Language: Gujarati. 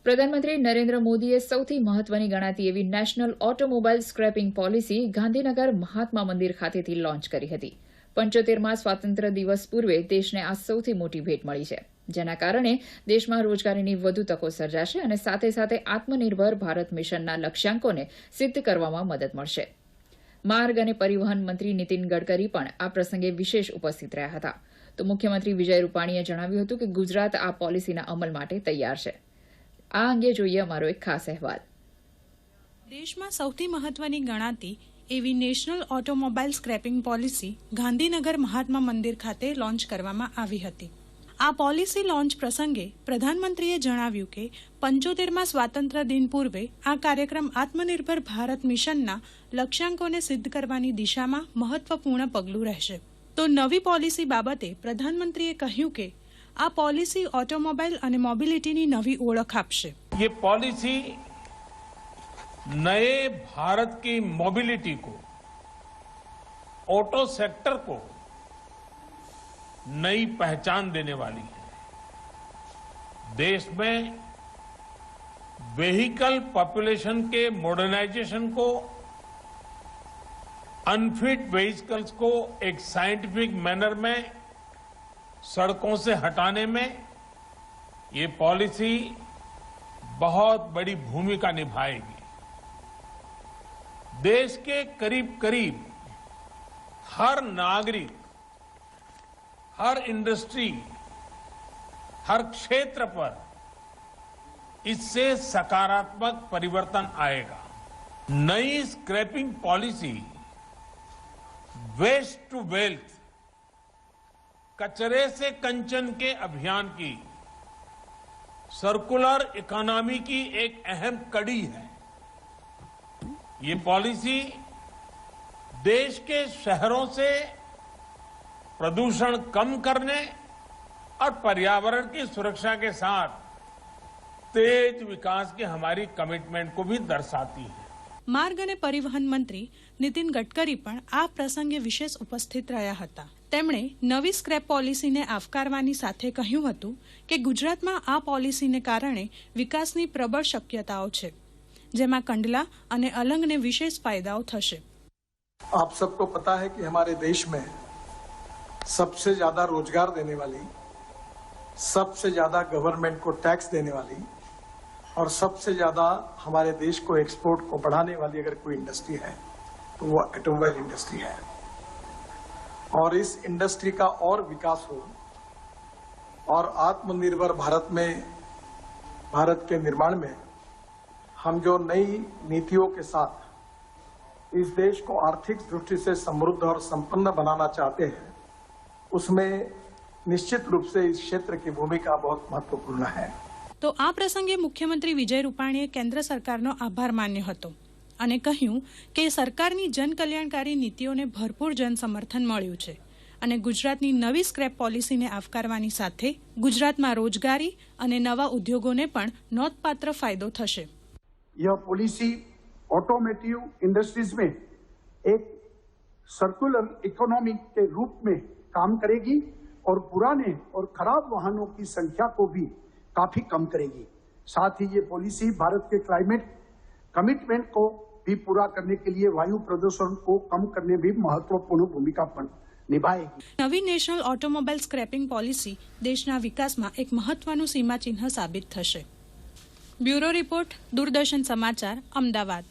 પ્રધાનમંત્રી નરેન્દ્ર મોદીએ સૌથી મહત્વની ગણાતી એવી national automobile scrapping policy Gandhinagar Mahatma Mandir ખાતેથી લોન્ચ કરી હતી. 75મા સ્વાતંત્ર્ય દિવસ પૂર્વે દેશને આ સૌથી મોટી ભેટ મળી છે, જેના કારણે દેશમાં રોજગારીની વધુ તકો સર્જાશે અને સાથે સાથે આત્મનિર્ભર ભારત મિશનના લક્ષ્યાંકોને સિદ્ધ કરવામાં મદદ મળશે. માર્ગ અને પરિવહન મંત્રી નીતિન ગડકરી પણ આ પ્રસંગે વિશેષ ઉપસ્થિત રહ્યા હતા. તો મુખ્યમંત્રી વિજય રૂપાણીએ જણાવ્યું હતું કે ગુજરાત આ પોલિસીના અમલ માટે તૈયાર છે. આ અંગે જોઈએ અમારો એક ખાસ અહેવાલ. દેશમાં સૌથી મહત્વની ગણાતી એવી national automobile scrapping policy Gandhinagar Mahatma Mandir ખાતે લોન્ચ કરવામાં આવી હતી. આ પોલિસી લોન્ચ પ્રસંગે પ્રધાનમંત્રીએ જણાવ્યું કે 75મા સ્વાતંત્ર્ય દિન પૂર્વે આ કાર્યક્રમ આત્મનિર્ભર ભારત મિશનના લક્ષ્યાંકોને સિદ્ધ કરવાની દિશામાં મહત્વપૂર્ણ પગલું રહેશે. તો નવી પોલિસી બાબતે પ્રધાનમંત્રીએ કહ્યું કે આ પોલિસી ऑटोमोबाइल અને મોબિલિટીની નવી ઓળખ આપશે. ये पॉलिसी नए भारत की मोबिलिटी को, ऑटो सेक्टर को नई पहचान देने वाली है. देश में व्हीकल पॉपुलेशन के मॉडर्नाइजेशन को, अनफिट व्हीकल्स को एक साइंटिफिक मैनर में सड़कों से हटाने में ये पॉलिसी बहुत बड़ी भूमिका निभाएगी. देश के करीब करीब हर नागरिक, हर इंडस्ट्री, हर क्षेत्र पर इससे सकारात्मक परिवर्तन आएगा. नई scrapping policy waste to wealth, कचरे से कंचन के अभियान की सर्कुलर इकोनॉमी की एक अहम कड़ी है. ये पॉलिसी देश के शहरों से प्रदूषण कम करने और पर्यावरण की सुरक्षा के साथ तेज विकास की हमारी कमिटमेंट को भी दर्शाती है. માર્ગ અને પરિવહન મંત્રી નીતિન ગડકરી પણ આ પ્રસંગે વિશેષ ઉપસ્થિત રહ્યા હતા. તેમણે નવી સ્ક્રેપ પોલિસીને આવકારવાની સાથે કહ્યું હતું કે ગુજરાતમાં આ પોલિસીને કારણે વિકાસની પ્રબળ શક્યતાઓ છે, જેમાં કંડલા અને અલંગને વિશેષ ફાયદાઓ થશે. आप सबको पता है कि हमारे देश में सबसे ज्यादा रोजगार देने वाली, सबसे ज्यादा गवर्नमेंट को टैक्स देने वाली और सबसे ज्यादा हमारे देश को एक्सपोर्ट को बढ़ाने वाली अगर कोई इंडस्ट्री है तो वो ऑटोमोबाइल इंडस्ट्री है. और इस इंडस्ट्री का और विकास हो और आत्मनिर्भर भारत में, भारत के निर्माण में हम जो नई नीतियों के साथ इस देश को आर्थिक दृष्टि से समृद्ध और संपन्न बनाना चाहते हैं, उसमें निश्चित रूप से इस क्षेत्र की भूमिका बहुत महत्वपूर्ण है. તો આ પ્રસંગે મુખ્યમંત્રી વિજય રૂપાણીએ કેન્દ્ર સરકારનો આભાર માન્યો હતો અને કહ્યું કે સરકારની જનકલ્યાણકારી નીતિઓને ભરપૂર જનસમર્થન મળ્યું છે અને ગુજરાતની નવી સ્ક્રેપ પોલિસીને આવકારવાની સાથે ગુજરાતમાં રોજગારી અને નવા ઉદ્યોગોને પણ નોંધપાત્ર ફાયદો થશે. यह पॉलिसी ऑटोमोटिव इंडस्ट्रीज में एक सर्कुलर इकोनॉमी के रूप में काम करेगी और पुराने और खराब वाहनों की संख्या को भी काफी कम करेगी. साथ ही ये पॉलिसी भारत के क्लाइमेट कमिटमेंट को भी पूरा करने के लिए वायु प्रदूषण को कम करने में महत्वपूर्ण भूमिका निभाएगी. નવી નેશનલ ઓટોમોબાઈલ સ્ક્રેપિંગ પોલિસી દેશના વિકાસમાં એક મહત્વનું સીમાચિહ્ન સાબિત થશે. બ્યુરો રિપોર્ટ, દૂરદર્શન સમાચાર, અમદાવાદ.